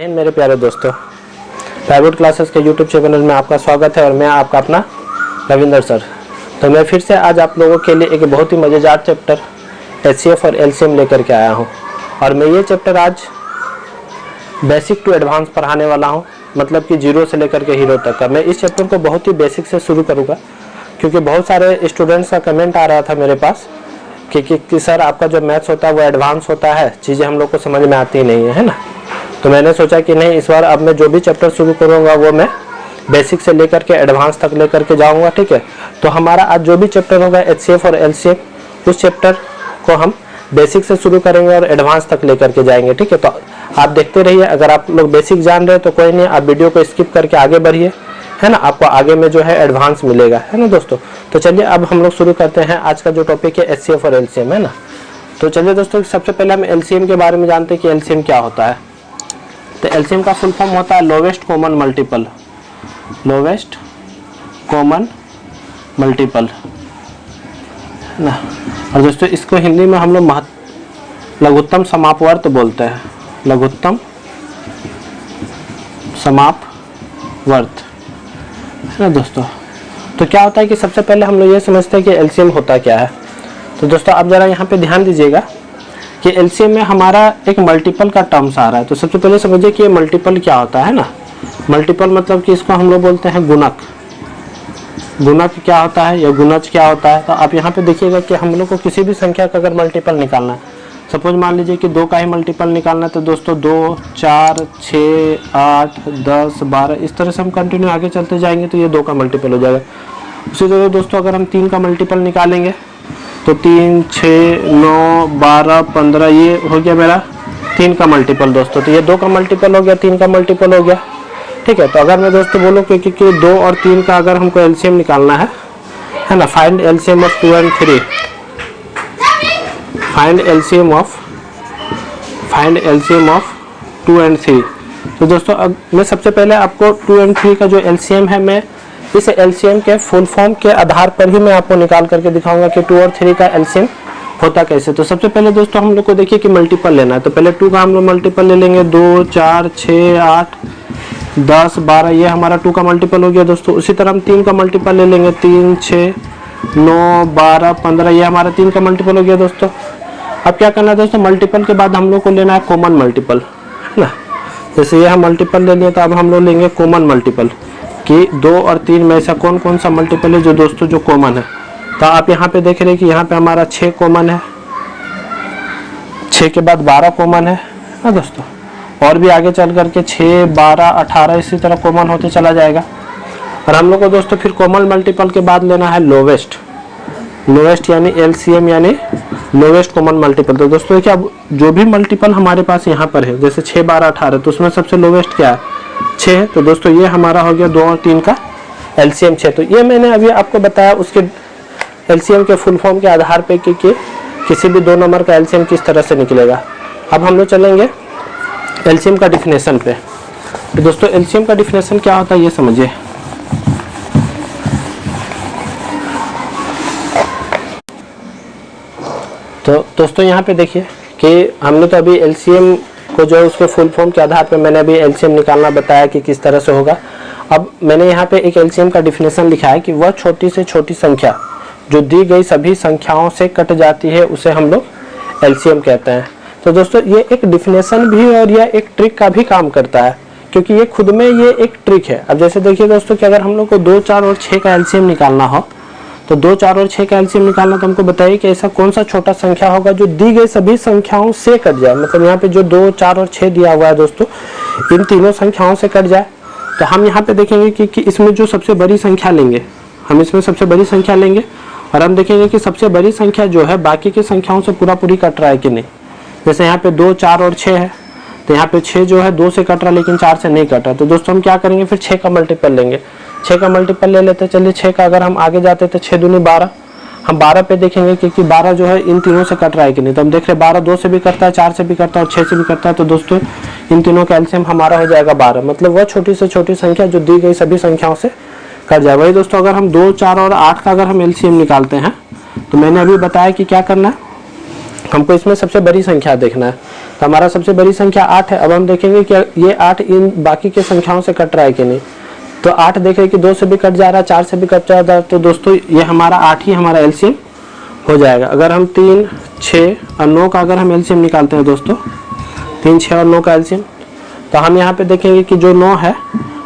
हिंद मेरे प्यारे दोस्तों, प्राइवेट क्लासेस के यूट्यूब चैनल में आपका स्वागत है और मैं आपका अपना रविंदर सर। तो मैं फिर से आज आप लोगों के लिए एक बहुत ही मज़ेदार चैप्टर एचसीएफ और एलसीएम लेकर के आया हूं। और मैं ये चैप्टर आज बेसिक टू एडवांस पढ़ाने वाला हूं, मतलब कि जीरो से लेकर के हीरो तक का। मैं इस चैप्टर को बहुत ही बेसिक से शुरू करूँगा क्योंकि बहुत सारे स्टूडेंट्स का कमेंट आ रहा था मेरे पास कि सर आपका जो मैथ्स होता है वो एडवांस होता है, चीज़ें हम लोग को समझ में आती नहीं है ना। तो मैंने सोचा कि नहीं, इस बार अब मैं जो भी चैप्टर शुरू करूँगा वो मैं बेसिक से लेकर के एडवांस तक लेकर के जाऊँगा, ठीक है। तो हमारा आज जो भी चैप्टर होगा एचसीएफ और एलसीएम, उस चैप्टर को हम बेसिक से शुरू करेंगे और एडवांस तक लेकर के जाएंगे, ठीक है। तो आप देखते रहिए। अगर आप लोग बेसिक जान रहे हैं तो कोई नहीं, आप वीडियो को स्किप करके आगे बढ़िए, है ना। आपको आगे में जो है एडवांस मिलेगा, है ना दोस्तों। तो चलिए अब हम लोग शुरू करते हैं। आज का जो टॉपिक है एचसीएफ और एलसीएम, है ना। तो चलिए दोस्तों, सबसे पहले हम एलसीएम के बारे में जानते हैं कि एलसीएम क्या होता है। तो एलसीएम का फुल फॉर्म होता है lowest common multiple, lowest common multiple, है ना। और दोस्तों इसको हिंदी में हम लोग लघुत्तम समापवर्त बोलते हैं, लघुत्तम समापवर्त, है ना दोस्तों। तो क्या होता है कि सबसे पहले हम लोग ये समझते हैं कि एलसीएम होता क्या है। तो दोस्तों आप जरा यहाँ पे ध्यान दीजिएगा कि एलसीएम में हमारा एक मल्टीपल का टर्म्स आ रहा है। तो सबसे पहले समझिए कि ये मल्टीपल क्या होता है ना। मल्टीपल मतलब कि इसको हम लोग बोलते हैं गुणक। गुणक क्या होता है या गुणज क्या होता है। तो आप यहाँ पे देखिएगा कि हम लोग को किसी भी संख्या का अगर मल्टीपल निकालना है, सपोज मान लीजिए कि 2 का ही मल्टीपल निकालना है, तो दोस्तों 2, 4, 6, 8, 10, 12 इस तरह से हम कंटिन्यू आगे चलते जाएंगे तो ये 2 का मल्टीपल हो जाएगा। उसी तरह दोस्तों अगर हम 3 का मल्टीपल निकालेंगे तो 3, 6, 9, 12, 15 ये हो गया मेरा 3 का मल्टीपल दोस्तों। तो ये 2 का मल्टीपल हो गया, 3 का मल्टीपल हो गया, ठीक है। तो अगर मैं दोस्तों बोलूँ कि 2 और 3 का अगर हमको एलसीएम निकालना है ना, find LCM of 2 and 3, find LCM of 2 and 3। तो दोस्तों अब मैं सबसे पहले आपको 2 एंड 3 का जो एलसीएम है, मैं इस एलसीएम के फुल फॉर्म के आधार पर ही मैं आपको निकाल करके दिखाऊंगा कि 2 और 3 का एलसीएम होता कैसे। तो सबसे पहले दोस्तों हम लोग को देखिए कि मल्टीपल लेना है। तो पहले 2 का हम लोग मल्टीपल ले लेंगे, 2, 4, 6, 8, 10, 12 ये हमारा 2 का मल्टीपल हो गया दोस्तों। उसी तरह हम 3 का मल्टीपल ले लेंगे, 3, 6, 9, 12, 15 ये हमारा 3 का मल्टीपल हो गया दोस्तों। अब क्या करना है दोस्तों, मल्टीपल के बाद हम लोग को लेना है कॉमन मल्टीपल, है ना। जैसे ये हम मल्टीपल ले लिए तो अब हम लोग लेंगे कॉमन मल्टीपल कि 2 और 3 में ऐसा कौन कौन सा मल्टीपल है जो दोस्तों जो कॉमन है। तो आप यहाँ पे देख रहे हैं कि यहाँ पे हमारा 6 कॉमन है, 6 के बाद 12 कॉमन है ना दोस्तों। और भी आगे चल करके 6, 12, 18 इसी तरह कॉमन होते चला जाएगा। और हम लोग को दोस्तों फिर कॉमन मल्टीपल के बाद लेना है लोवेस्ट, लोवेस्ट यानी एलसीएम यानी लोवेस्ट कॉमन मल्टीपल। तो दोस्तों क्या जो भी मल्टीपल हमारे पास यहाँ पर है, जैसे 6, 12, 18, तो उसमें सबसे लोवेस्ट क्या है, 6 है। तो दोस्तों ये हमारा हो गया 2 और 3 का एलसीएम 6। तो ये मैंने अभी आपको बताया उसके एलसीएम के फुल फॉर्म के आधार पे कि किसी भी 2 नंबर का एलसीएम किस तरह से निकलेगा। अब हम लोग चलेंगे एलसीएम का डिफिनेशन पे। तो दोस्तों एलसीएम का डिफिनेशन क्या होता है ये समझिए। तो दोस्तों यहाँ पे देखिए कि हमने तो अभी एलसीएम को जो उसके फुल फॉर्म के आधार पे मैंने अभी एलसीएम निकालना बताया कि किस तरह से होगा। अब मैंने यहाँ पे एक एलसीएम का डिफिनेशन लिखा है कि वह छोटी से छोटी संख्या जो दी गई सभी संख्याओं से कट जाती है उसे हम लोग एलसीएम कहते हैं। तो दोस्तों ये एक डिफिनेशन भी और यह एक ट्रिक का भी काम करता है, क्योंकि ये खुद में ये एक ट्रिक है। अब जैसे देखिए दोस्तों कि अगर हम लोग को 2, 4 और 6 का एलसीएम निकालना हो, तो 2, 4 और 6 का एलसीएम निकालना, तो हमको बताइए कि ऐसा कौन सा छोटा संख्या होगा जो दी गई सभी संख्याओं से कट जाए। मतलब यहाँ पे जो 2, 4 और 6 दिया हुआ है दोस्तों, इन तीनों संख्याओं से कट जाए। तो हम यहाँ पे देखेंगे कि इसमें जो सबसे बड़ी संख्या लेंगे, हम इसमें सबसे बड़ी संख्या लेंगे और हम देखेंगे कि सबसे बड़ी संख्या जो है बाकी की संख्याओं से पूरी कट रहा है कि नहीं। जैसे यहाँ पे 2, 4 और 6 है, तो यहाँ पे 6 जो है 2 से कट रहा है लेकिन 4 से नहीं कट रहा। तो दोस्तों हम क्या करेंगे, फिर 6 का मल्टीपल लेंगे, 6 का मल्टीपल ले लेते हैं। चलिए 6 का अगर हम आगे जाते तो 6 दूनी 12, हम 12 पे देखेंगे क्योंकि 12 जो है इन तीनों से कट रहा है कि नहीं। तो हम देख रहे हैं 12 2 से भी कटता है, 4 से भी कटता है और 6 से भी कटता है। तो दोस्तों इन तीनों का एलसीएम हमारा हो जाएगा 12। मतलब वह छोटी से छोटी संख्या जो दी गई सभी संख्याओं से कट जाए। वही दोस्तों अगर हम 2, 4 और 8 का अगर हम एलसीएम निकालते हैं तो मैंने अभी बताया कि क्या करना है, हमको इसमें सबसे बड़ी संख्या देखना है। तो हमारा सबसे बड़ी संख्या 8 है। अब हम देखेंगे कि ये 8 इन बाकी के संख्याओं से कट रहा है कि नहीं। तो 8 देख रहे कि 2 से भी कट जा रहा है, 4 से भी कट जा रहा है। तो दोस्तों ये हमारा 8 ही हमारा एलसीएम हो जाएगा। अगर हम 3, 6 और 9 का अगर हम एलसीएम निकालते हैं दोस्तों, 3, 6 और 9 का एलसीएम, तो हम यहाँ पे देखेंगे कि जो 9 है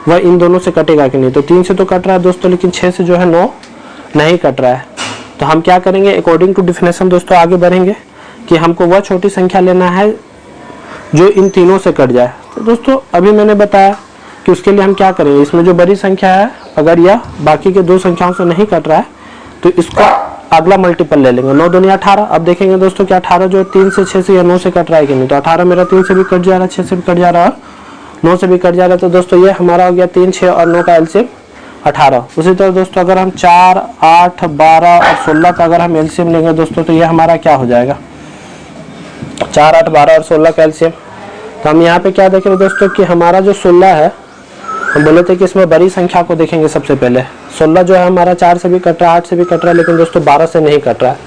वह इन दोनों से कटेगा कि नहीं। तो 3 से तो कट रहा है दोस्तों, लेकिन 6 से जो है 9 नहीं कट रहा है। तो हम क्या करेंगे, अकॉर्डिंग टू डेफिनेशन दोस्तों आगे बढ़ेंगे कि हमको वह छोटी संख्या लेना है जो इन तीनों से कट जाए। तो दोस्तों अभी मैंने बताया कि उसके लिए हम क्या करेंगे, इसमें जो बड़ी संख्या है अगर यह बाकी के 2 संख्याओं से नहीं कट रहा है तो इसको अगला मल्टीपल ले लेंगे। 9 दूनी 18। अब देखेंगे दोस्तों कि 18 जो है 3 से 6 से या 9 से कट रहा है कि नहीं। तो 18 मेरा 3 से भी कट जा रहा है, 6 से भी कट जा रहा है और 9 से भी कट जा रहा है। तो दोस्तों ये हमारा हो गया 3, 6 और 9 का एलसीएम 18। उसी तरह दोस्तों अगर हम 4, 8, 12 और 16 का अगर हम एलसीएम लेंगे दोस्तों, तो ये हमारा क्या हो जाएगा, 4, 8, 12 और 16 का एलसीएम। तो हम यहाँ पे क्या देखेंगे दोस्तों कि हमारा जो 16 है, हम बोले थे कि इसमें बड़ी संख्या को देखेंगे सबसे पहले। 16 जो है हमारा 4 से भी कट रहा है, 8 से भी कट रहा है, लेकिन दोस्तों 12 से नहीं कट रहा है।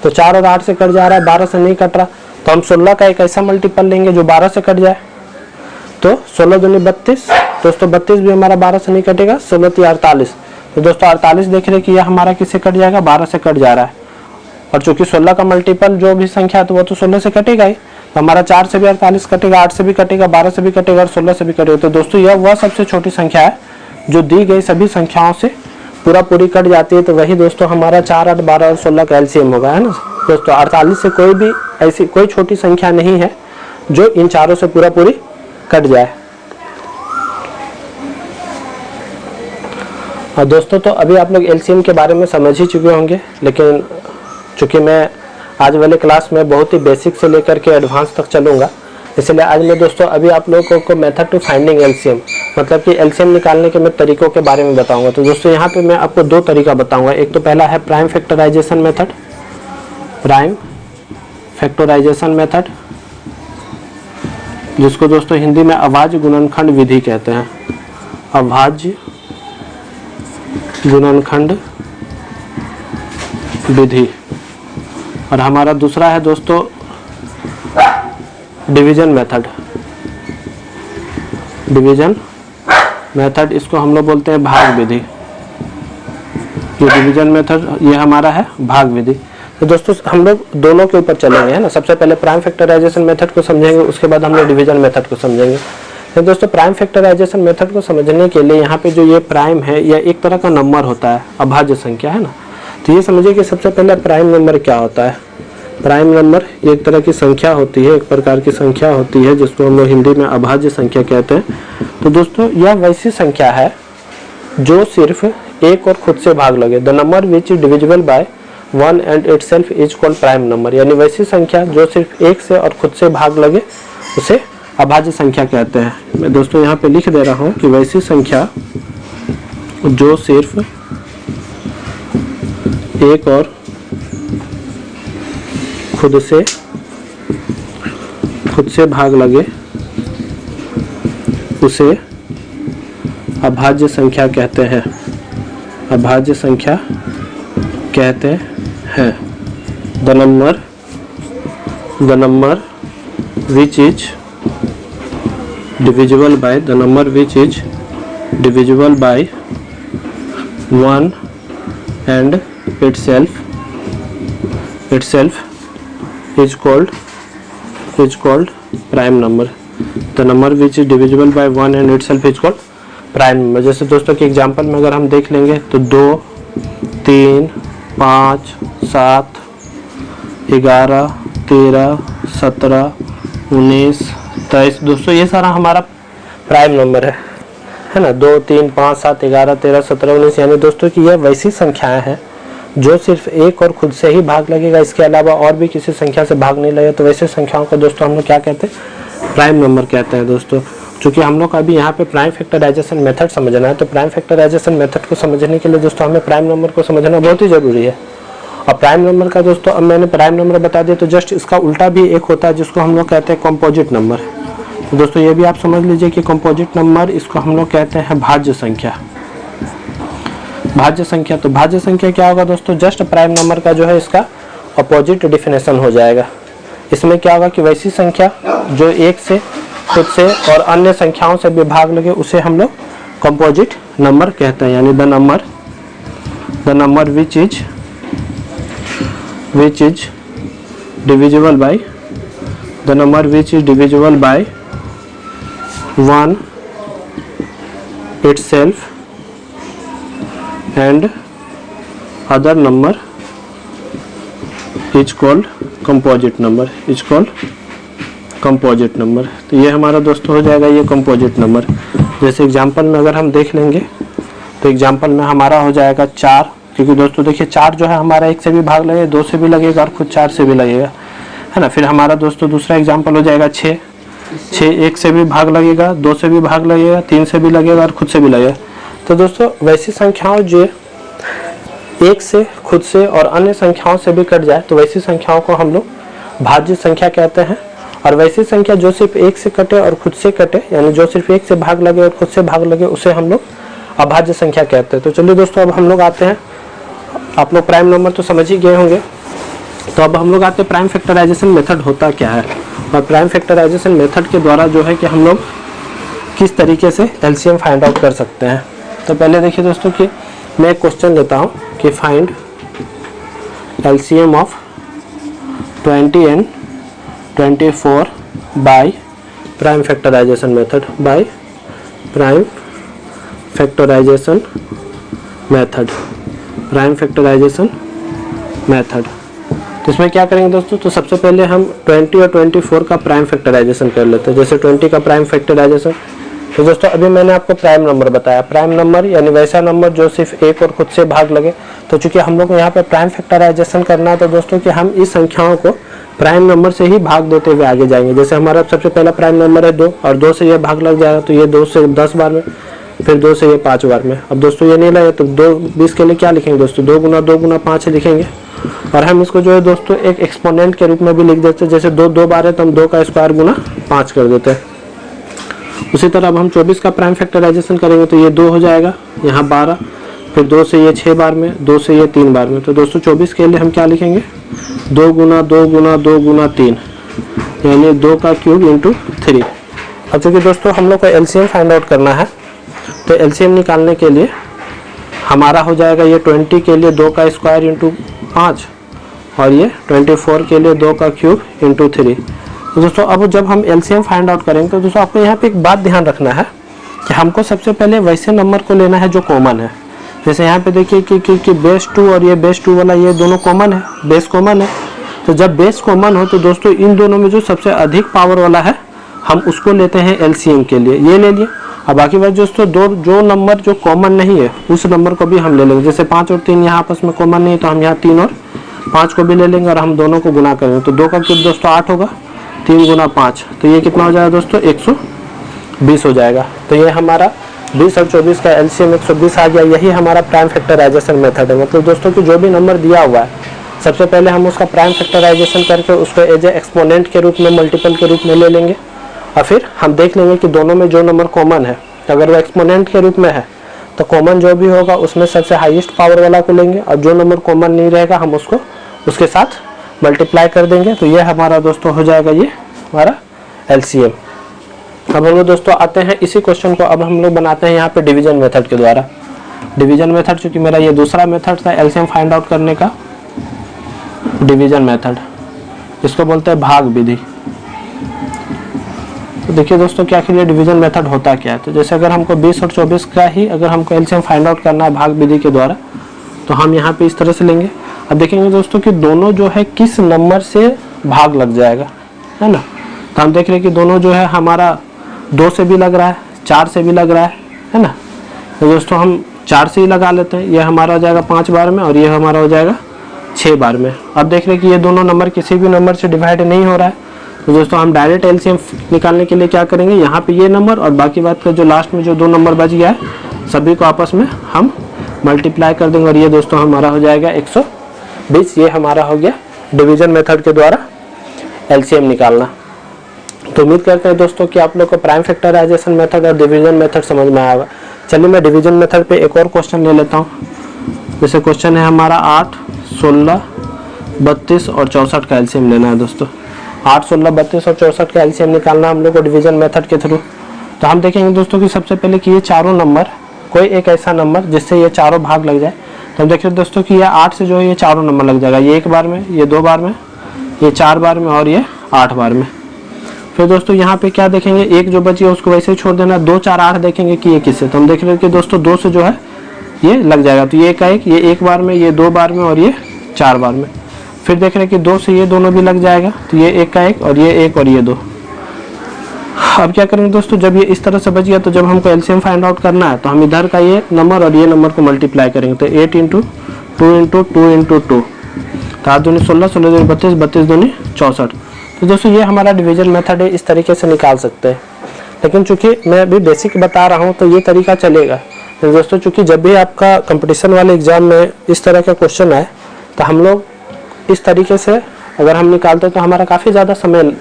तो 4 और 8 से कट जा रहा है, 12 से नहीं कट रहा। तो हम 16 का एक ऐसा मल्टीपल लेंगे जो 12 से कट जाए। तो 16 दूनी 32, दोस्तों 32 भी हमारा 12 से नहीं कटेगा। 16 × 48, तो दोस्तों 48 देख रहे हैं कि यह हमारा किससे कट जाएगा, 12 से कट जा रहा है। और चूंकि 16 का मल्टीपल जो भी संख्या है तो वो तो 16 से कटेगा ही। तो हमारा 4 से भी 48 कटेगा, 8 से भी कटेगा, 12 से भी कटेगा और 16 से भी कटेगा। तो दोस्तों यह वह सबसे छोटी संख्या है जो दी गई सभी संख्याओं से पूरी कट जाती है। तो वही दोस्तों हमारा 4, 8, 12 और 16 का एलसीएम होगा, है ना दोस्तों। 48 से कोई भी ऐसी कोई छोटी संख्या नहीं है जो इन चारों से पूरी कट जाए। और दोस्तों तो अभी आप लोग एलसीएम के बारे में समझ ही चुके होंगे, लेकिन चूंकि मैं आज वाले क्लास में बहुत ही बेसिक से लेकर के एडवांस तक चलूँगा, इसलिए आज मैं दोस्तों अभी आप लोगों को मेथड टू फाइंडिंग एलसीएम, मतलब कि एलसीएम निकालने के मैं तरीकों के बारे में बताऊंगा। तो दोस्तों यहाँ पे मैं आपको 2 तरीका बताऊंगा। एक तो पहला है prime factorization method, prime factorization method, जिसको दोस्तों हिंदी में अभाज्य गुणनखंड विधि कहते हैं। अभाज्य गुणनखंड विधि। और हमारा दूसरा है दोस्तों डिवीजन मेथड। डिवीजन मेथड, इसको हम लोग बोलते हैं भाग विधि। ये डिवीजन मेथड ये हमारा है भाग विधि। तो दोस्तों हम लोग दोनों के ऊपर चलेंगे, है ना। सबसे पहले प्राइम फैक्टराइजेशन मेथड को समझेंगे, उसके बाद हम लोग डिवीजन मेथड को समझेंगे। तो दोस्तों प्राइम फैक्टराइजेशन मेथड को समझने के लिए यहाँ पे जो ये प्राइम है यह एक तरह का नंबर होता है, अभाज्य संख्या, है ना। तो ये समझिए कि सबसे पहले प्राइम नंबर क्या होता है। प्राइम नंबर एक तरह की संख्या होती है, एक प्रकार की संख्या होती है जिसको हम लोग हिंदी में अभाज्य संख्या कहते हैं। तो दोस्तों यह वैसी संख्या है जो सिर्फ एक और खुद से भाग लगे। The number which is divisible by 1 and itself is called prime number. यानी वैसी संख्या जो सिर्फ एक से और खुद से भाग लगे उसे अभाज्य संख्या कहते हैं। मैं दोस्तों यहाँ पे लिख दे रहा हूँ कि वैसी संख्या जो सिर्फ एक और खुद से भाग लगे उसे अभाज्य संख्या कहते हैं। अभाज्य संख्या कहते हैं। The number which is divisible by the number which is divisible by 1 and itself is called prime number. The number which is divisible by 1 and itself is called prime number. जैसे दोस्तों के एग्जांपल में अगर हम देख लेंगे तो 2, 3, 5, 7, 11, 13, 17, 19, 23। दोस्तों ये सारा हमारा प्राइम नंबर है ना। 2, 3, 5, 7, 11, 13, 17, 19। यानी दोस्तों कि यह वैसी संख्याएं हैं जो सिर्फ एक और खुद से ही भाग लगेगा, इसके अलावा और भी किसी संख्या से भाग नहीं लगेगा। तो वैसे संख्याओं को दोस्तों हम लोग क्या कहते हैं, प्राइम नंबर कहते हैं दोस्तों। चूंकि हम लोग अभी यहाँ पे प्राइम फैक्टराइजेशन मेथड समझना है, तो प्राइम फैक्टराइजेशन मेथड को समझने के लिए दोस्तों हमें प्राइम नंबर को समझना बहुत ही जरूरी है। और प्राइम नंबर का दोस्तों अब मैंने प्राइम नंबर बता दिया, तो जस्ट इसका उल्टा भी एक होता है जिसको हम लोग कहते हैं कंपोजिट नंबर। तो दोस्तों ये भी आप समझ लीजिए कि कंपोजिट नंबर, इसको हम लोग कहते हैं भाज्य संख्या। भाज्य संख्या, तो भाज्य संख्या क्या होगा दोस्तों, जस्ट प्राइम नंबर का जो है इसका अपोजिट डिफिनेशन हो जाएगा। इसमें क्या होगा कि वैसी संख्या जो एक से, खुद से और अन्य संख्याओं से भी भाग लगे उसे हम लोग कंपोजिट नंबर कहते हैं, यानी the number which is divisible by the number which is divisible by 1 itself and other number is called composite number, तो ये हमारा दोस्तों हो जाएगा ये कंपोजिट नंबर। जैसे एग्जांपल में अगर हम देख लेंगे तो एग्जांपल में हमारा हो जाएगा 4, क्योंकि दोस्तों देखिए 4 जो है हमारा 1 से भी भाग लगेगा, 2 से भी लगेगा और खुद 4 से भी लगेगा, है ना। फिर हमारा दोस्तों दूसरा एग्जांपल हो जाएगा 6, 1 से भी भाग लगेगा, 2 से भी भाग लगेगा, 3 से भी लगेगा और खुद से भी लगेगा। तो दोस्तों वैसी संख्याओं जो 1 से, खुद से और अन्य संख्याओं से भी कट जाए तो वैसी संख्याओं को हम लोग भाज्य संख्या कहते हैं। और वैसी संख्या जो सिर्फ 1 से कटे और खुद से कटे, यानी जो सिर्फ 1 से भाग लगे और खुद से भाग लगे, उसे हम लोग अभाज्य संख्या कहते हैं। तो चलिए दोस्तों अब हम लोग आते हैं, आप लोग प्राइम नंबर तो समझ ही गए होंगे, तो अब हम लोग आते हैं प्राइम फैक्टराइजेशन मेथड होता क्या है, और प्राइम फैक्टराइजेशन मेथड के द्वारा जो है कि हम लोग किस तरीके से एलसीएम फाइंड आउट कर सकते हैं। तो पहले देखिए दोस्तों कि मैं एक क्वेश्चन लेता हूं कि find LCM of 20 and 24 by prime factorization method, prime factorization method. तो इसमें क्या करेंगे दोस्तों, तो सबसे पहले हम 20 और 24 का प्राइम फैक्टराइजेशन कर लेते हैं। जैसे 20 का प्राइम फैक्टराइजेशन, तो दोस्तों अभी मैंने आपको प्राइम नंबर बताया, प्राइम नंबर यानी वैसा नंबर जो सिर्फ 1 और खुद से भाग लगे। तो चूंकि हम लोग को यहाँ पे प्राइम फैक्टराइजेशन करना है तो दोस्तों कि हम इस संख्याओं को प्राइम नंबर से ही भाग देते हुए आगे जाएंगे। जैसे हमारा सबसे पहला प्राइम नंबर है 2, और 2 से ये भाग लग जाएगा तो ये 2 से 10 बार में, फिर 2 से ये 5 बार में। अब दोस्तों ये नहीं लगे तो 2 20 के लिए क्या लिखेंगे दोस्तों, 2 गुना 2 गुना 5 लिखेंगे। और हम इसको जो है दोस्तों एक एक्सपोनेंट के रूप में भी लिख देते हैं। जैसे 2 2 बार है तो हम 2 का स्क्वायर गुना 5 कर देते हैं। उसी तरह अब हम 24 का प्राइम फैक्टराइजेशन करेंगे तो ये 2 हो जाएगा, यहाँ 12, फिर 2 से ये 6 बार में, 2 से ये 3 बार में। तो दोस्तों 24 के लिए हम क्या लिखेंगे, 2 गुना 2 गुना 2 गुना 3, यानी 2 का क्यूब इंटू 3। अब चूँकि दोस्तों हम लोग को एलसीएम फाइंड आउट करना है तो एलसीएम निकालने के लिए हमारा हो जाएगा ये 20 के लिए 2 का स्क्वायर इंटू 5, और ये 24 के लिए 2 का क्यूब इंटू 3। तो दोस्तों अब जब हम एलसीएम फाइंड आउट करेंगे तो दोस्तों आपको यहाँ पे एक बात ध्यान रखना है कि हमको सबसे पहले वैसे नंबर को लेना है जो कॉमन है। जैसे यहाँ पे देखिए कि बेस 2 और ये बेस 2 वाला ये दोनों कॉमन है, बेस कॉमन है। तो जब बेस कॉमन हो तो दोस्तों इन दोनों में जो सबसे अधिक पावर वाला है हम उसको लेते हैं एलसीएम के लिए, ये ले लिए। अब बाकी बात दोस्तों जो नंबर जो कॉमन नहीं है उस नंबर को भी हम ले लेंगे। जैसे 5 और 3 यहाँ आपस में कॉमन नहीं तो हम यहाँ 3 और 5 को भी ले लेंगे और हम दोनों को गुना करेंगे। तो 2 का क्यूब दोस्तों 8 होगा, 3 गुना 5, तो ये कितना हो जाएगा दोस्तों 120 हो जाएगा। तो ये हमारा 20 और 24 का एलसीएम 120 आ गया। यही हमारा प्राइम फैक्टराइजेशन मेथड है। मतलब दोस्तों कि जो भी नंबर दिया हुआ है सबसे पहले हम उसका प्राइम फैक्टराइजेशन करके उसको एज ए एक्सपोनेंट के रूप में, मल्टीपल के रूप में ले लेंगे, और फिर हम देख लेंगे कि दोनों में जो नंबर कॉमन है, अगर वो एक्सपोनेंट के रूप में है तो कॉमन जो भी होगा उसमें सबसे हाईएस्ट पावर वाला को लेंगे, और जो नंबर कॉमन नहीं रहेगा हम उसको उसके साथ मल्टीप्लाई कर देंगे। तो ये हमारा दोस्तों हो जाएगा ये हमारा एलसीएम। अब हम लोग दोस्तों आते हैं इसी क्वेश्चन को अब हम लोग बनाते हैं यहाँ पे डिवीजन मेथड के द्वारा। डिवीजन मेथड चूंकि मेरा ये दूसरा मेथड था एलसीएम फाइंड आउट करने का, डिवीजन मेथड, इसको बोलते हैं भाग विधि। तो देखिए दोस्तों क्या कि ये डिवीजन मेथड होता क्या है। तो जैसे अगर हमको 20 और 24 का ही अगर हमको एलसीएम फाइंड आउट करना है भाग विधि के द्वारा तो हम यहाँ पे इस तरह से लेंगे। अब देखेंगे दोस्तों कि दोनों जो है किस नंबर से भाग लग जाएगा, है ना। तो हम देख रहे हैं कि दोनों जो है हमारा 2 से भी लग रहा है, 4 से भी लग रहा है ना। तो दोस्तों हम 4 से ही लगा लेते हैं, ये हमारा हो जाएगा 5 बार में और ये हमारा हो जाएगा 6 बार में। अब देख रहे हैं कि ये दोनों नंबर किसी भी नंबर से डिवाइड नहीं हो रहा है। तो दोस्तों हम डायरेक्ट एलसीएम निकालने के लिए क्या करेंगे, यहाँ पे ये नंबर और बाकी बात का जो लास्ट में जो 2 नंबर बच गया है सभी को आपस में हम मल्टीप्लाई कर देंगे, और ये दोस्तों हमारा हो जाएगा 120। ये हमारा हो गया डिवीजन मेथड के द्वारा एलसीएम निकालना। तो उम्मीद करते हैं दोस्तों कि आप लोग को प्राइम फैक्टराइजेशन मेथड और डिवीजन मेथड समझ में आएगा। चलिए मैं डिवीजन मेथड पे एक और क्वेश्चन ले लेता हूँ। जैसे क्वेश्चन है हमारा 8, 16, 32 और 64 का एलसीएम लेना है दोस्तों। 8, 16, 32 और 64 का एलसीएम निकालना हम लोग को डिवीजन मेथड के थ्रू। तो हम देखेंगे दोस्तों कि सबसे पहले कि ये चारों नंबर, कोई एक ऐसा नंबर जिससे ये चारों भाग लग जाए। तो हम देख रहे हैं दोस्तों कि ये 8 से जो है ये चारों नंबर लग जाएगा, ये 1 बार में, ये 2 बार में, ये 4 बार में और ये 8 बार में। फिर दोस्तों यहाँ पे क्या देखेंगे, एक जो बची है उसको वैसे ही छोड़ देना। 2, 4, 8 देखेंगे कि ये किससे, तो हम देख रहे हैं कि दोस्तों 2 से जो है ये लग जाएगा, तो ये का एक, ये 1 बार में, ये 2 बार में और ये 4 बार में। फिर देख रहे हैं कि 2 से ये दोनों भी लग जाएगा, तो ये 1 का 1 और ये 1 और ये 2। अब क्या करेंगे दोस्तों, जब ये इस तरह से बच गया तो जब हमको एलसीएम फाइंड आउट करना है तो हम इधर का ये नंबर और ये नंबर को मल्टीप्लाई करेंगे। तो 8 × 2 × 2 × 2, तो 8 दूनी 16, 16 दूनी 32, 32 दूनी 64। तो दोस्तों ये हमारा डिवीजन मेथड है, इस तरीके से निकाल सकते हैं। लेकिन चूंकि मैं अभी बेसिक बता रहा हूँ तो ये तरीका चलेगा। तो दोस्तों चूंकि जब भी आपका कंपटीशन वाले एग्जाम में इस तरह का क्वेश्चन आए तो हम लोग इस तरीके से अगर हम निकालते तो हमारा काफ़ी ज़्यादा समय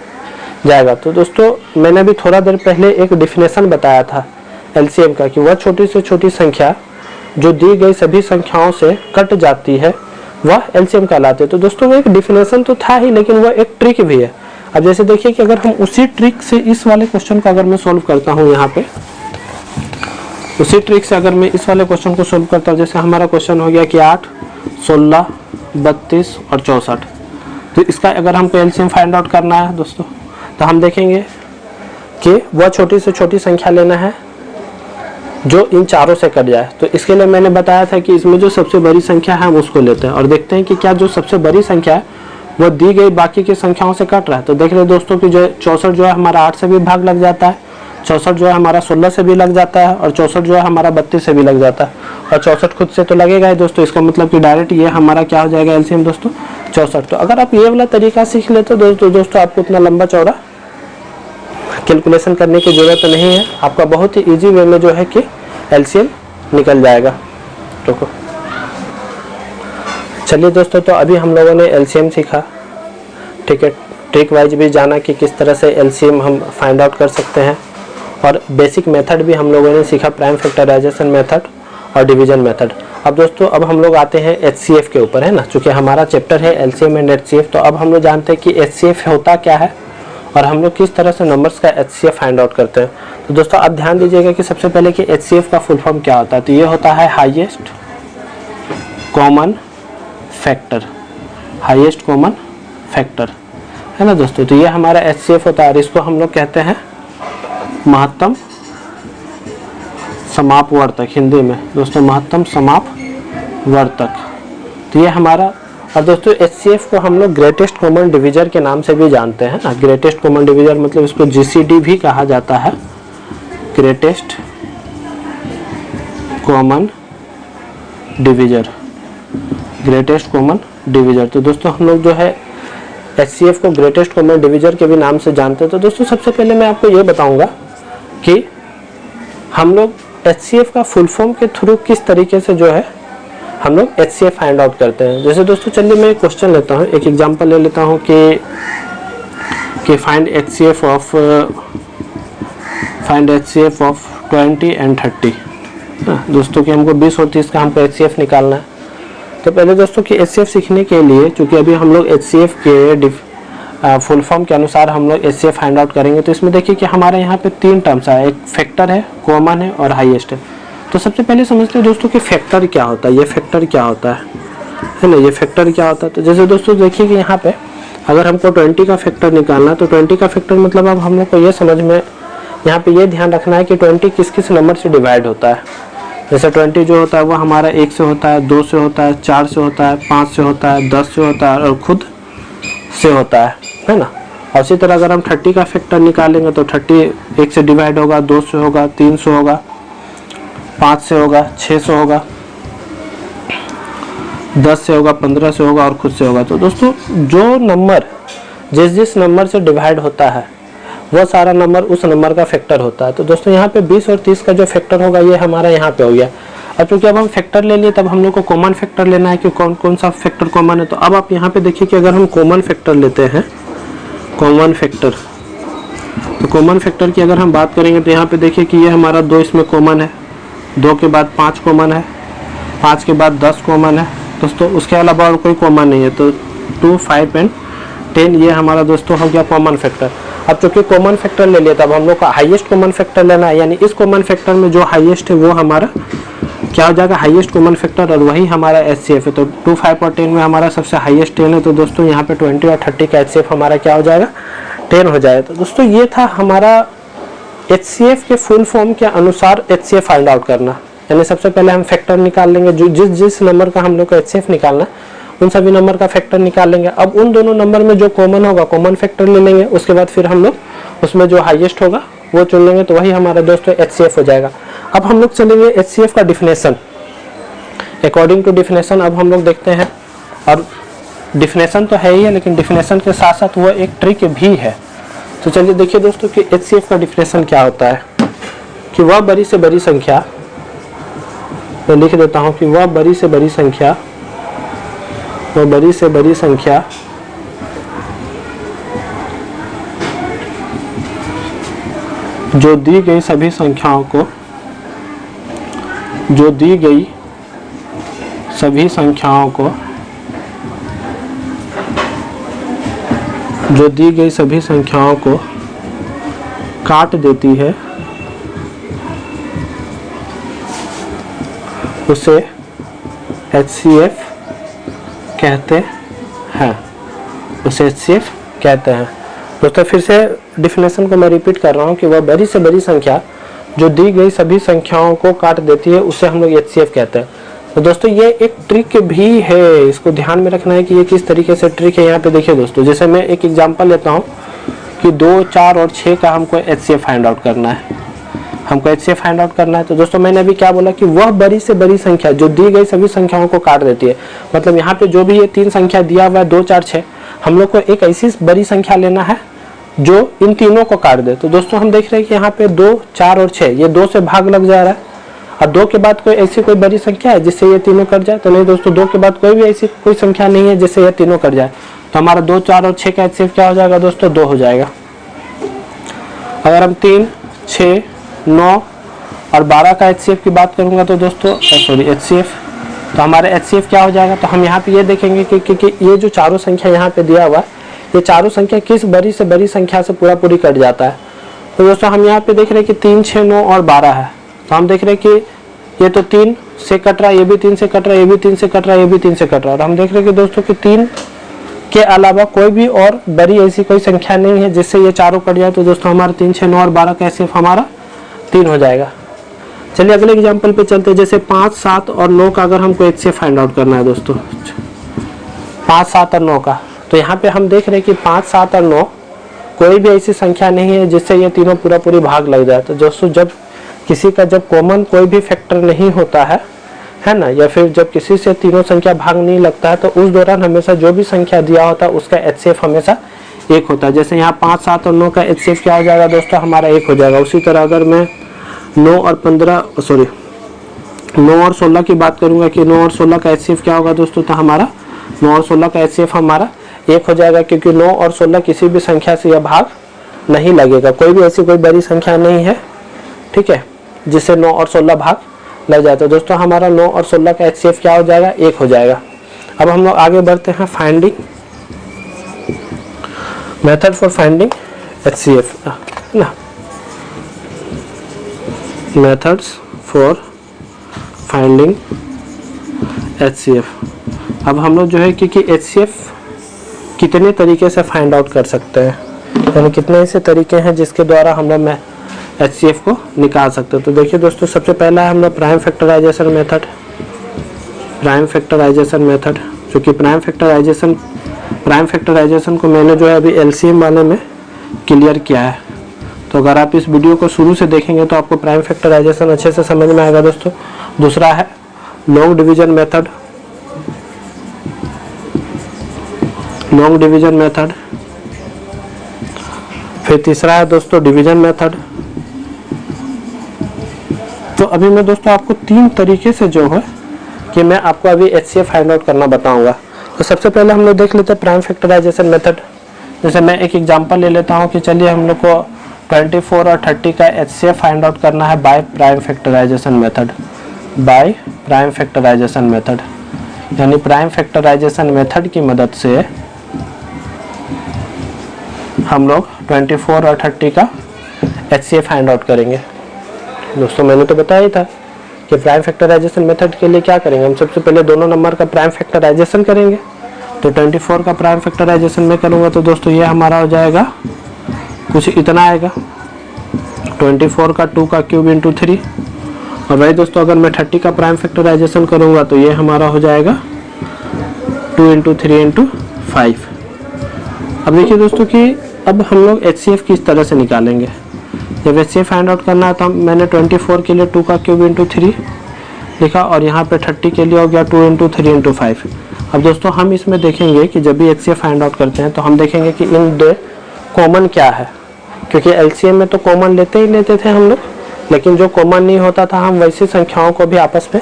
जाएगा। तो दोस्तों मैंने अभी थोड़ा देर पहले एक डिफिनेशन बताया था एलसीएम का, कि वह छोटी से छोटी संख्या जो दी गई सभी संख्याओं से कट जाती है वह एलसीएम कहलाती है। तो दोस्तों वो एक डिफिनेशन तो था ही, लेकिन वह एक ट्रिक भी है। अब जैसे देखिए कि अगर हम उसी ट्रिक से इस वाले क्वेश्चन को अगर मैं सोल्व करता हूँ, यहाँ पे उसी ट्रिक से अगर मैं इस वाले क्वेश्चन को सोल्व करता हूँ, जैसे हमारा क्वेश्चन हो गया कि 8, 16, 32 और 64। तो इसका अगर हमको एलसीएम फाइंड आउट करना है दोस्तों, तो हम देखेंगे कि वह छोटी से छोटी संख्या लेना है जो इन चारों से कट जाए। तो इसके लिए मैंने बताया था कि इसमें जो सबसे बड़ी संख्या है हम उसको लेते हैं और देखते हैं कि क्या जो सबसे बड़ी संख्या है वो दी गई बाकी की संख्याओं से कट रहा है। तो देख रहे दोस्तों कि जो 64 जो है हमारा 8 से भी भाग लग जाता है, 64 जो है हमारा 16 से भी लग जाता है और 64 जो है हमारा 32 से भी लग जाता है और 64 खुद से तो लगेगा ही दोस्तों। इसका मतलब कि डायरेक्ट ये हमारा क्या हो जाएगा एलसीएम दोस्तों 64। तो अगर आप ये वाला तरीका सीख लेते तो दोस्तों आपको इतना लंबा चौड़ा कैलकुलेशन करने की जरूरत नहीं है, आपका बहुत ही इजी वे में जो है कि एलसीएम निकल जाएगा। तो चलिए दोस्तों, तो अभी हम लोगों ने एलसीएम सीखा, ठीक है, ट्रिक वाइज भी जाना कि किस तरह से एलसीएम हम फाइंड आउट कर सकते हैं और बेसिक मेथड भी हम लोगों ने सीखा, प्राइम फैक्टराइजेशन मेथड और डिवीजन मेथड। अब दोस्तों अब हम लोग आते हैं एचसीएफ के ऊपर, है ना, क्योंकि हमारा चैप्टर है एलसीएम एंड एचसीएफ। तो अब हम लोग जानते हैं कि एचसीएफ होता क्या है और हम लोग किस तरह से नंबर्स का एचसीएफ फाइंड आउट करते हैं। तो दोस्तों आप ध्यान दीजिएगा कि सबसे पहले कि एचसीएफ का फुल फॉर्म क्या होता है। तो ये होता है highest common factor, highest common factor, है ना दोस्तों। तो ये हमारा एचसीएफ होता है और इसको हम लोग कहते हैं महत्तम समापवर्तक, हिंदी में दोस्तों महत्तम समापवर्तक। तो ये हमारा, और दोस्तों एचसीएफ को हम लोग ग्रेटेस्ट कॉमन डिवीजर के नाम से भी जानते हैं ना। ग्रेटेस्ट कॉमन डिवीजर मतलब इसको जीसीडी भी कहा जाता है, greatest common divisor, greatest common divisor. तो दोस्तों हम लोग जो है एचसीएफ को ग्रेटेस्ट कॉमन डिवीजर के भी नाम से जानते हैं। तो दोस्तों सबसे पहले मैं आपको ये बताऊंगा कि हम लोग एचसीएफ का फुल फॉर्म के थ्रू किस तरीके से जो है हम लोग एचसीएफ फाइंड आउट करते हैं। जैसे दोस्तों चलिए मैं एक क्वेश्चन लेता हूँ, एक एग्जांपल ले लेता हूँ कि फाइंड एचसीएफ ऑफ 20 एंड 30। दोस्तों कि हमको 20 और 30 का हमको एचसीएफ निकालना है। तो पहले दोस्तों कि एचसीएफ सीखने के लिए, चूंकि अभी हम लोग एचसीएफ के फुल फॉर्म के अनुसार हम लोग एचसीएफ फाइंड आउट करेंगे। तो इसमें देखिए कि हमारे यहाँ पे 3 टर्म्स है, एक फैक्टर है, कॉमन है और हाईएस्ट है। तो सबसे पहले समझते हैं दोस्तों कि फैक्टर क्या होता है। ये फैक्टर क्या होता है ना, ये फैक्टर क्या होता है। तो जैसे दोस्तों देखिए कि यहाँ पे अगर हमको 20 का फैक्टर निकालना, तो 20 का फैक्टर मतलब अब हम लोग को ये समझ में यहाँ पे ये ध्यान रखना है कि 20 किस किस नंबर से डिवाइड होता है। जैसे 20 जो होता है वो हमारा 1 से होता है, 2 से होता है, 4 से होता है, 5 से होता है, 10 से होता है और खुद से होता है ना। और इसी तरह अगर हम 30 का फैक्टर निकालेंगे तो 30 1 से डिवाइड होगा, 2 से होगा, 3 से होगा, 5 से होगा, 6 से होगा, 10 से होगा, 15 से होगा और खुद से होगा। तो दोस्तों जो नंबर जिस नंबर से डिवाइड होता है वो सारा नंबर उस नंबर का फैक्टर होता है। तो दोस्तों यहाँ पे 20 और 30 का जो फैक्टर होगा ये हमारा यहाँ पे हो गया। अब क्योंकि अब हम फैक्टर ले लिए तब हम लोग को कॉमन फैक्टर लेना है कि कौन कौन सा फैक्टर कॉमन है। तो अब आप यहाँ पे देखिए कि अगर हम कॉमन फैक्टर लेते हैं, कॉमन फैक्टर, तो कॉमन फैक्टर की अगर हम बात करेंगे तो यहाँ पे देखिए कि ये हमारा 2 इसमें कॉमन है, 2 के बाद 5 कॉमन है, 5 के बाद 10 कॉमन है दोस्तों, उसके अलावा और कोई कॉमन नहीं है। तो 2, 5 एंड 10 ये हमारा दोस्तों हो गया कॉमन फैक्टर। अब चूंकि कॉमन फैक्टर ले लिया, तब हम लोग को हाईएस्ट कॉमन फैक्टर लेना है, यानी इस कॉमन फैक्टर में जो हाईएस्ट है वो हमारा क्या हो जाएगा, हाईएस्ट कॉमन फैक्टर, और वही हमारा HCF है। तो 2, 5 और 10 में हमारा सबसे हाईएस्ट 10 है, तो दोस्तों यहाँ पे 20 और 30 का HCF हमारा क्या हो जाएगा, 10 हो जाएगा। तो दोस्तों ये था हमारा HCF के फुल फॉर्म के अनुसार HCF फाइंड आउट करना। यानी सबसे पहले हम फैक्टर निकाल लेंगे, जो जिस नंबर का हम लोग को HCF निकालना उन सभी नंबर का फैक्टर निकाल लेंगे। अब उन दोनों नंबर में जो कॉमन होगा कॉमन फैक्टर ले लेंगे, उसके बाद फिर हम लोग उसमें जो हाईएस्ट होगा वो चुन लेंगे, तो वही हमारा दोस्तों HCF हो जाएगा। अब हम लोग चलेंगे HCF का डिफिनेशन, अकॉर्डिंग टू डिफिनेशन अब हम लोग देखते हैं। और डिफिनेशन तो है ही है, लेकिन डिफिनेशन के साथ साथ वो एक ट्रिक भी है। तो चलिए देखिए दोस्तों कि HCF का डिफिनेशन क्या होता है, कि वह बड़ी से बड़ी संख्या, मैं लिख देता हूँ कि वह बड़ी से बड़ी संख्या, वह बड़ी से बड़ी संख्या जो दी गई सभी संख्याओं को, जो दी गई सभी संख्याओं को, जो दी गई सभी संख्याओं को काट देती है, उसे HCF कहते हैं, उसे HCF कहते हैं। दोस्तों फिर से डिफिनेशन को मैं रिपीट कर रहा हूँ कि वह बड़ी से बड़ी संख्या जो दी गई सभी संख्याओं को काट देती है, उसे हम लोग HCF कहते हैं। तो दोस्तों ये एक ट्रिक भी है, इसको ध्यान में रखना है कि ये किस तरीके से ट्रिक है। यहाँ पे देखिए दोस्तों, जैसे मैं एक एग्जांपल लेता हूँ कि 2, 4 और 6 का हमको HCF फाइंड आउट करना है, हमको HCF फाइंड आउट करना है। तो दोस्तों मैंने अभी क्या बोला कि वह बड़ी से बड़ी संख्या जो दी गई सभी संख्याओं को काट देती है, मतलब यहाँ पे जो भी ये 3 संख्या दिया हुआ है 2, 4, 6, हम लोग को एक ऐसी बड़ी संख्या लेना है जो इन तीनों को काट दे। तो दोस्तों हम देख रहे हैं कि यहाँ पे 2, 4 और 6 ये 2 से भाग लग जा रहा है। अब 2 के बाद कोई ऐसी कोई बड़ी संख्या है जिससे ये तीनों कट जाए, तो नहीं दोस्तों, 2 के बाद कोई भी ऐसी कोई संख्या नहीं है जिससे ये तीनों कट जाए। तो हमारा 2, 4 और 6 का HCF क्या हो जाएगा दोस्तों, 2 हो जाएगा। अगर हम 3, 6, 9 और 12 का HCF की बात करूंगा तो दोस्तों HCF, तो हमारे HCF क्या हो जाएगा, तो हम यहाँ पे ये देखेंगे कि ये जो चारों संख्या यहाँ पे दिया हुआ है, ये चारों संख्या किस बड़ी से बड़ी संख्या से पूरी कट जाता है। तो दोस्तों हम यहाँ पे देख रहे हैं कि 3, 6, 9 और 12 है, तो हम देख रहे हैं कि ये तो 3 से कट रहा है, ये भी 3 से कट रहा है, ये भी 3 से कट रहा है, ये भी 3 से कट रहा है। और हम देख रहे हैं कि दोस्तों कि 3 के अलावा कोई भी और बड़ी ऐसी कोई संख्या नहीं है जिससे ये चारों कट जाए। तो दोस्तों हमारा 3, 6, 9 और 12 का HCF हमारा 3 हो जाएगा। चलिए अगले एग्जाम्पल पे चलते हैं। जैसे 5, 7 और 9 का अगर हमको HCF फाइंड आउट करना है दोस्तों, 5, 7 और 9 का, तो यहाँ पे हम देख रहे हैं कि 5, 7 और 9 कोई भी ऐसी संख्या नहीं है जिससे ये तीनों पूरी भाग लग जाए। तो दोस्तों जब किसी का जब कॉमन कोई भी फैक्टर नहीं होता है ना, या फिर जब किसी से तीनों संख्या भाग नहीं लगता है, तो उस दौरान हमेशा जो भी संख्या दिया होता है उसका HCF हमेशा 1 होता है। जैसे यहाँ 5, 7 और 9 का HCF क्या हो जाएगा दोस्तों, हमारा 1 हो जाएगा। उसी तरह अगर मैं 9 और 16 की बात करूंगा कि 9 और 16 का HCF क्या होगा दोस्तों, तो हमारा 9 और 16 का HCF हमारा 1 हो जाएगा, क्योंकि 9 और 16 किसी भी संख्या से यह भाग नहीं लगेगा। कोई भी ऐसी कोई बड़ी संख्या नहीं है, ठीक है, जिससे 9 और 16 भाग लग जाता है। दोस्तों हमारा 9 और 16 का HCF क्या हो जाएगा, 1 हो जाएगा। अब हम लोग आगे बढ़ते हैं finding method for finding HCF ना, मेथड्स फॉर फाइंडिंग HCF। अब हम लोग जो है कि HCF कितने तरीके से फाइंड आउट कर सकते हैं, यानी कितने ऐसे तरीके हैं जिसके द्वारा हम लोग HCF को निकाल सकते हैं। तो देखिए दोस्तों, सबसे पहला है हम लोग prime factorization method. Prime factorization method, जो कि प्राइम फैक्टराइजेशन को मैंने जो है अभी LCM वाले में क्लियर किया है। तो अगर आप इस वीडियो को शुरू से देखेंगे तो आपको प्राइम फैक्टराइजेशन अच्छे से समझ में आएगा दोस्तों। दूसरा है long division method, long division method. फिर तीसरा है दोस्तों डिवीजन मेथड। तो अभी मैं दोस्तों आपको 3 तरीके से जो है कि मैं आपको अभी HCF फाइंड आउट करना बताऊंगा। तो सबसे पहले हम लोग देख लेते हैं प्राइम फैक्टराइजेशन मेथड। जैसे मैं एक एग्जांपल ले लेता हूं कि चलिए हम लोग को 24 और 30 का HCF फाइंड आउट करना है by prime factorization method. By prime factorization method, यानी प्राइम फैक्टराइजेशन मेथड की मदद से हम लोग 24 और 30 का HCF फाइंड आउट करेंगे। दोस्तों मैंने तो बताया ही था कि प्राइम फैक्टराइजेशन मेथड के लिए क्या करेंगे, हम सबसे पहले दोनों नंबर का प्राइम फैक्टराइजेशन करेंगे। तो 24 का प्राइम फैक्टराइजेशन में करूँगा तो दोस्तों ये हमारा हो जाएगा कुछ इतना आएगा, 24 का 2 का क्यूब इंटू 3। और भाई दोस्तों अगर मैं 30 का प्राइम फैक्टराइजेशन करूँगा तो ये हमारा हो जाएगा 2 इंटू 3 इंटू 5। अब देखिए दोस्तों कि अब हम लोग HCF किस तरह से निकालेंगे। जब HCF फाइंड आउट करना है तो मैंने 24 के लिए 2 का क्यूब इंटू 3 लिखा और यहाँ पे 30 के लिए हो गया 2 इंटू 3 इंटू 5। अब दोस्तों हम इसमें देखेंगे कि जब भी HCF फाइंड आउट करते हैं तो हम देखेंगे कि इन दो कॉमन क्या है, क्योंकि LCM में तो कॉमन लेते ही लेते थे हम लोग, लेकिन जो कॉमन नहीं होता था हम वैसी संख्याओं को भी आपस में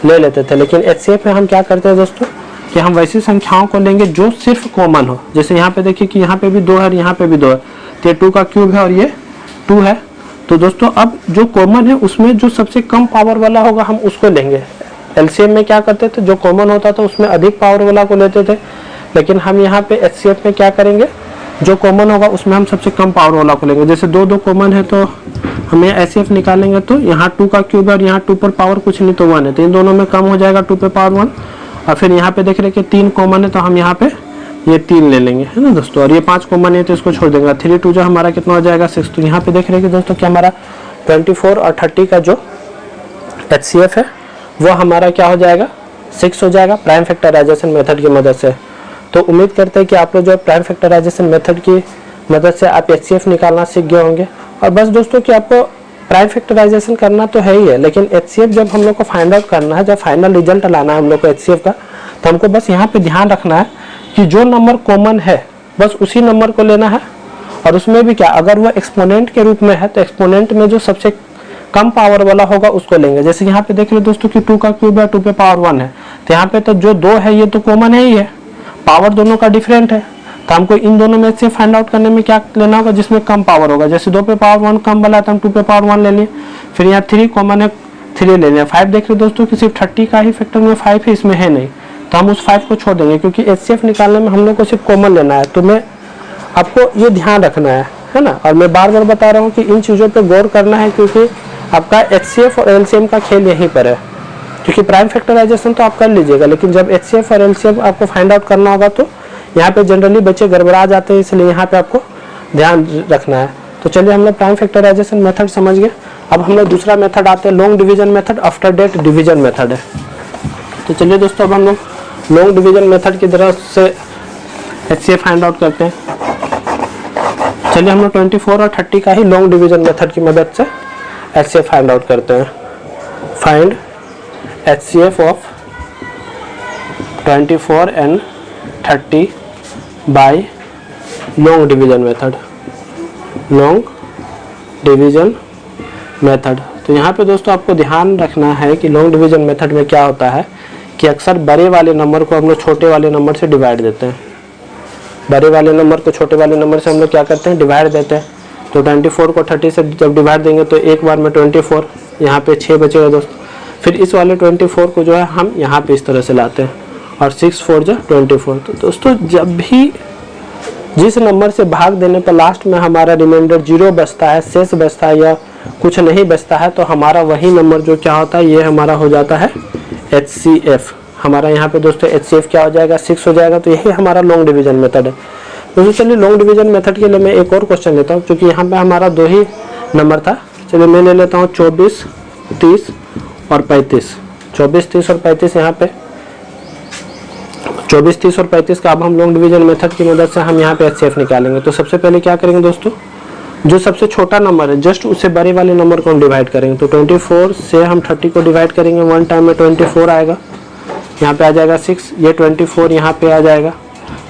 ले लेते थे। लेकिन HCF में हम क्या करते हैं दोस्तों कि हम वैसी संख्याओं को लेंगे जो सिर्फ कॉमन हो। जैसे यहाँ पे देखिए कि यहाँ पे भी 2 है और यहाँ पे भी 2 है, तो ये 2 का क्यूब है और ये 2 है। तो दोस्तों अब जो कॉमन है उसमें जो सबसे कम पावर वाला होगा हम उसको लेंगे। LCM में क्या करते थे, जो कॉमन होता था उसमें अधिक पावर वाला को लेते थे, लेकिन हम यहाँ पे HCF में क्या करेंगे, जो कॉमन होगा उसमें हम सबसे कम पावर वाला को लेंगे। जैसे 2 कॉमन है तो हमें HCF निकालेंगे तो यहाँ 2 का क्यूब है और यहाँ 2 पर पावर कुछ नहीं तो 1 है, तो इन दोनों में कम हो जाएगा 2 पे पावर 1। और फिर यहाँ पे देख रहे हैं कि 3 कॉमन है तो हम यहाँ पे ये 3 ले लेंगे, है ना दोस्तों। और ये 5 कॉमन है तो इसको छोड़ देंगे। 3 2 जो हमारा कितना हो जाएगा 6। तो यहाँ पे देख रहे हैं कि दोस्तों कि हमारा 24 और 30 का जो HCF है वो हमारा क्या हो जाएगा 6 हो जाएगा प्राइम फैक्टराइजेशन मेथड की मदद से। तो उम्मीद करते हैं कि आप लोग जो प्राइम फैक्टराइजेशन मेथड की मदद से आप HCF निकालना सीख गए होंगे। और बस दोस्तों कि आपको प्राइम फैक्टराइजेशन करना तो है ही है, लेकिन HCF जब हम लोग को फाइंड आउट करना है, जब फाइनल रिजल्ट लाना है हम लोग को HCF का, तो हमको बस यहाँ पे ध्यान रखना है कि जो नंबर कॉमन है बस उसी नंबर को लेना है। और उसमें भी क्या, अगर वो एक्सपोनेंट के रूप में है तो एक्सपोनेंट में जो सबसे कम पावर वाला होगा उसको लेंगे। जैसे यहाँ पे देख रहे दोस्तों कि 2 का क्यूब है, 2 पे पावर 1 है, तो यहाँ पे तो जो 2 है ये तो कॉमन है ही है, पावर दोनों का डिफरेंट है। तो हमको इन दोनों में से फाइंड आउट करने में क्या लेना होगा, जिसमें कम पावर होगा। जैसे 2 पे पावर 1 कम वाला है तो हम 2 पे पावर 1 ले लिए। फिर यहाँ 3 कॉमन है, 3 ले लिया। 5 देख रहे दोस्तों कि सिर्फ 30 का ही फैक्टर में 5 है, इसमें है नहीं, तो हम उस 5 को छोड़ देंगे, क्योंकि HCF निकालने में हम लोग को सिर्फ कॉमन लेना है। तो मैं आपको ये ध्यान रखना है ना। और मैं बार बार बता रहा हूँ कि इन चीज़ों पर गौर करना है, क्योंकि आपका HCF और LCM का खेल यहीं पर है। क्योंकि प्राइम फैक्टराइजेशन तो आप कर लीजिएगा, लेकिन जब HCF और LCM आपको फाइंड आउट करना होगा तो यहाँ पे जनरली बच्चे गड़बड़ा जाते हैं, इसलिए यहाँ पे आपको ध्यान रखना है। तो चलिए हम लोग प्राइम फैक्टराइजेशन मेथड समझ गए। अब हम लोग दूसरा मेथड आते हैं, long division method, after date division method है। तो चलिए दोस्तों अब हम लोग लॉन्ग डिवीजन मेथड की तरफ से HCF फाइंड आउट करते हैं। चलिए हम लोग 24 और 30 का ही लॉन्ग डिवीजन मेथड की मदद से HCF फाइंड आउट करते हैं। Find HCF of 24 and 30 by long division method, long division method. तो यहाँ पे दोस्तों आपको ध्यान रखना है कि लॉन्ग डिवीजन मेथड में क्या होता है कि अक्सर बड़े वाले नंबर को हम लोग छोटे वाले नंबर से डिवाइड देते हैं। बड़े वाले नंबर को छोटे वाले नंबर से हम लोग क्या करते हैं, डिवाइड देते हैं। तो 24 को 30 से जब डिवाइड देंगे तो एक बार में 24, यहाँ पे 6 बचेगा दोस्तों। फिर इस वाले 24 को जो है हम यहाँ पे इस तरह से लाते हैं और 6 4 जो 24। तो दोस्तों जब भी जिस नंबर से भाग देने पर लास्ट में हमारा रिमाइंडर 0 बचता है, शेष बचता है या कुछ नहीं बचता है, तो हमारा वही नंबर जो क्या होता है, ये हमारा हो जाता है HCF। हमारा यहाँ पे दोस्तों HCF क्या हो जाएगा 6 हो जाएगा। तो यही हमारा लॉन्ग डिवीजन मेथड है। तो चलिए लॉन्ग डिवीजन मेथड के लिए मैं एक और क्वेश्चन लेता हूँ, क्योंकि यहाँ पे हमारा 2 ही नंबर था। चलिए मैं ले लेता हूँ 24 30 और 35। 24 30 और 35 यहाँ पे 24 30 और 35 का अब हम लॉन्ग डिवीजन मेथड की मदद से हम यहाँ पे HCF निकालेंगे। तो सबसे पहले क्या करेंगे दोस्तों, जो सबसे छोटा नंबर है जस्ट उससे बड़े वाले नंबर को हम डिवाइड करेंगे। तो 24 से हम 30 को डिवाइड करेंगे, 1 टाइम में 24 आएगा, यहाँ पे आ जाएगा 6, ये 24 यहाँ पे आ जाएगा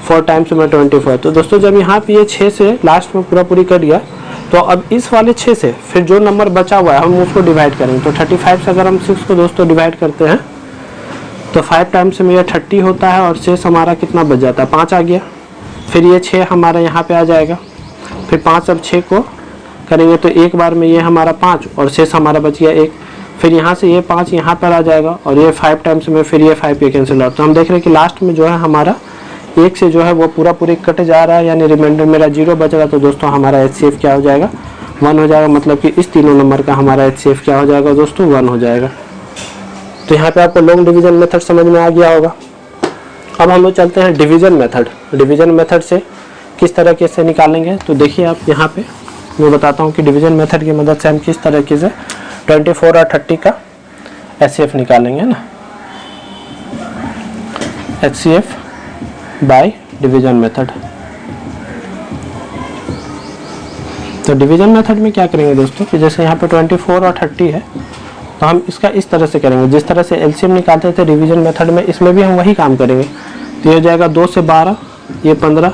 4 टाइम्स में 24। तो दोस्तों जब यहाँ पे ये 6 से लास्ट में पूरी कट गया, तो अब इस वाले 6 से फिर जो नंबर बचा हुआ है हम उसको डिवाइड करेंगे। तो 35 से अगर हम 6 को दोस्तों डिवाइड करते हैं तो 5 टाइम्स में ये 30 होता है और शेष हमारा कितना बच जाता है, 5 आ गया। फिर ये 6 हमारा यहाँ पे आ जाएगा, फिर 5 अब 6 को करेंगे तो एक बार में ये हमारा 5 और शेष हमारा बच गया 1। फिर यहाँ से ये 5 यहाँ पर आ जाएगा और ये 5 टाइम्स में फिर ये 5 ये कैंसिल आउट। तो हम देख रहे हैं कि लास्ट में जो है हमारा 1 से जो है वो पूरा पूरी कट जा रहा है, यानी रिमाइंडर मेरा 0 बच रहा, तो दोस्तों हमारा HCF क्या हो जाएगा 1 हो जाएगा। मतलब कि इस तीनों नंबर का हमारा HCF क्या हो जाएगा दोस्तों 1 हो जाएगा। तो यहाँ पे आपको लॉन्ग डिवीजन मेथड समझ में आ गया होगा। अब हम लोग चलते हैं डिवीजन मेथड। डिवीजन मेथड से किस तरीके से निकालेंगे, तो देखिए आप यहाँ पे मैं बताता हूँ कि डिवीजन मेथड की मदद से हम किस तरीके से 24 और 30 का HCF निकालेंगे ना, HCF बाय डिवीजन मेथड। तो डिवीजन मेथड में क्या करेंगे दोस्तों कि जैसे यहाँ पे 24 और 30 है, तो हम इसका इस तरह से करेंगे, जिस तरह से LCM निकालते थे डिवीजन मेथड में, इसमें भी हम वही काम करेंगे। तो ये हो जाएगा 2 से 12, ये 15,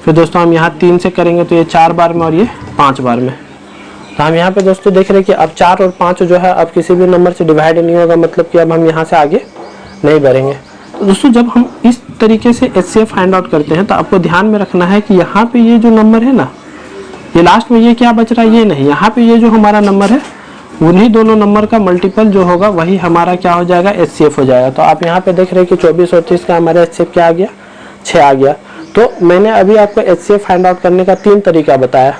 फिर दोस्तों हम यहाँ 3 से करेंगे तो ये 4 बार में और ये 5 बार में। तो हम यहाँ पे दोस्तों देख रहे हैं कि अब 4 और 5 जो है अब किसी भी नंबर से डिवाइड नहीं होगा, मतलब कि अब हम यहाँ से आगे नहीं बढ़ेंगे। तो दोस्तों जब हम इस तरीके से HCF फाइंड आउट करते हैं तो आपको ध्यान में रखना है कि यहाँ पे ये जो नंबर है ना, ये लास्ट में ये क्या बच रहा है, ये नहीं, यहाँ पे ये जो हमारा नंबर है उन्हीं दोनों नंबर का मल्टीपल जो होगा वही हमारा क्या हो जाएगा HCF हो जाएगा। तो आप यहाँ पे देख रहे हैं कि 24 और 30 का हमारा HCF क्या आ गया 6 आ गया। तो मैंने अभी आपको HCF फाइंड आउट करने का 3 तरीका बताया,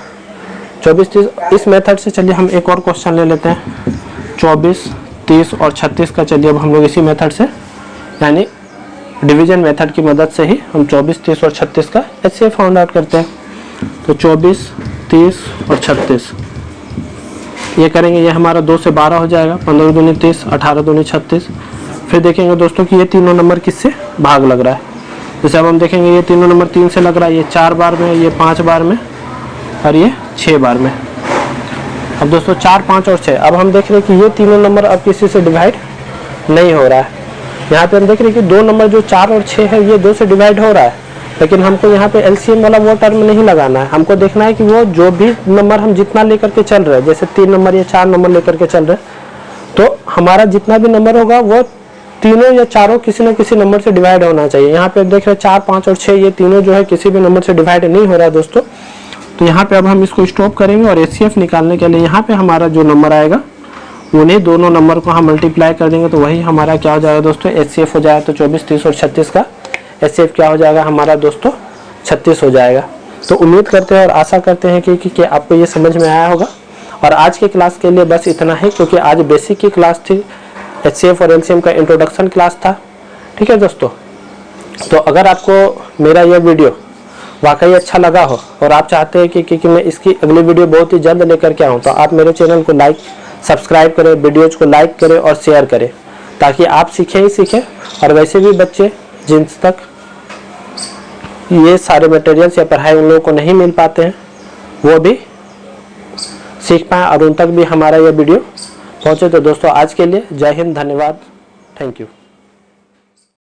24 30। इस मेथड से चलिए हम एक और क्वेश्चन ले लेते हैं, 24 30 और 36 का। चलिए अब हम लोग इसी मेथड से यानी डिवीजन मेथड की मदद से ही हम 24 30 और 36 का HCF फाइंड आउट करते हैं। तो 24 30 और 36 ये करेंगे, ये हमारा 2 से 12 हो जाएगा, 15 दूनी 30, 18 दूनी 36। फिर देखेंगे दोस्तों कि ये तीनों नंबर किससे भाग लग रहा है। जैसे अब हम देखेंगे ये तीनों नंबर 3 से लग रहा है, ये 4 बार में, ये 5 बार में और ये 6 बार में। अब दोस्तों 4 5 और 6, अब हम देख रहे हैं कि ये तीनों नंबर अब किसी से डिवाइड नहीं हो रहा है। यहाँ पे हम देख रहे हैं कि 2 नंबर जो 4 और 6 है ये 2 से डिवाइड हो रहा है, लेकिन हमको यहाँ पे LCM वाला वो टर्म नहीं लगाना है। हमको देखना है कि वो जो भी नंबर हम जितना लेकर के चल रहे हैं, जैसे 3 नंबर या 4 नंबर लेकर के चल रहे हैं, तो हमारा जितना भी नंबर होगा वो तीनों या चारों किसी न किसी नंबर से डिवाइड होना चाहिए। यहाँ पे देख रहे हैं 4 5 और 6 ये तीनों जो है किसी भी नंबर से डिवाइड नहीं हो रहा है दोस्तों। तो यहाँ पे अब हम इसको स्टॉप करेंगे और HCF निकालने के लिए यहाँ पे हमारा जो नंबर आएगा उन्हीं दोनों नंबर को हम मल्टीप्लाई कर देंगे, तो वही हमारा क्या हो जाएगा दोस्तों HCF हो जाएगा। तो 24 30 और 36 का HCF क्या हो जाएगा हमारा दोस्तों 36 हो जाएगा। तो उम्मीद करते हैं और आशा करते हैं कि आपको ये समझ में आया होगा। और आज की क्लास के लिए बस इतना ही, क्योंकि आज बेसिक की क्लास थी, HCF और LCM का इंट्रोडक्शन क्लास था। ठीक है दोस्तों, तो अगर आपको मेरा यह वीडियो वाकई अच्छा लगा हो और आप चाहते हैं कि मैं इसकी अगली वीडियो बहुत ही जल्द लेकर के आऊँ, तो आप मेरे चैनल को लाइक सब्सक्राइब करें, वीडियोज को लाइक करें और शेयर करें, ताकि आप सीखें ही सीखें और वैसे भी बच्चे जिन तक ये सारे मटेरियल्स या पढ़ाई उन लोगों को नहीं मिल पाते हैं वो भी सीख पाएँ और उन तक भी हमारा ये वीडियो पहुँचे। तो दोस्तों आज के लिए जय हिंद, धन्यवाद, थैंक यू।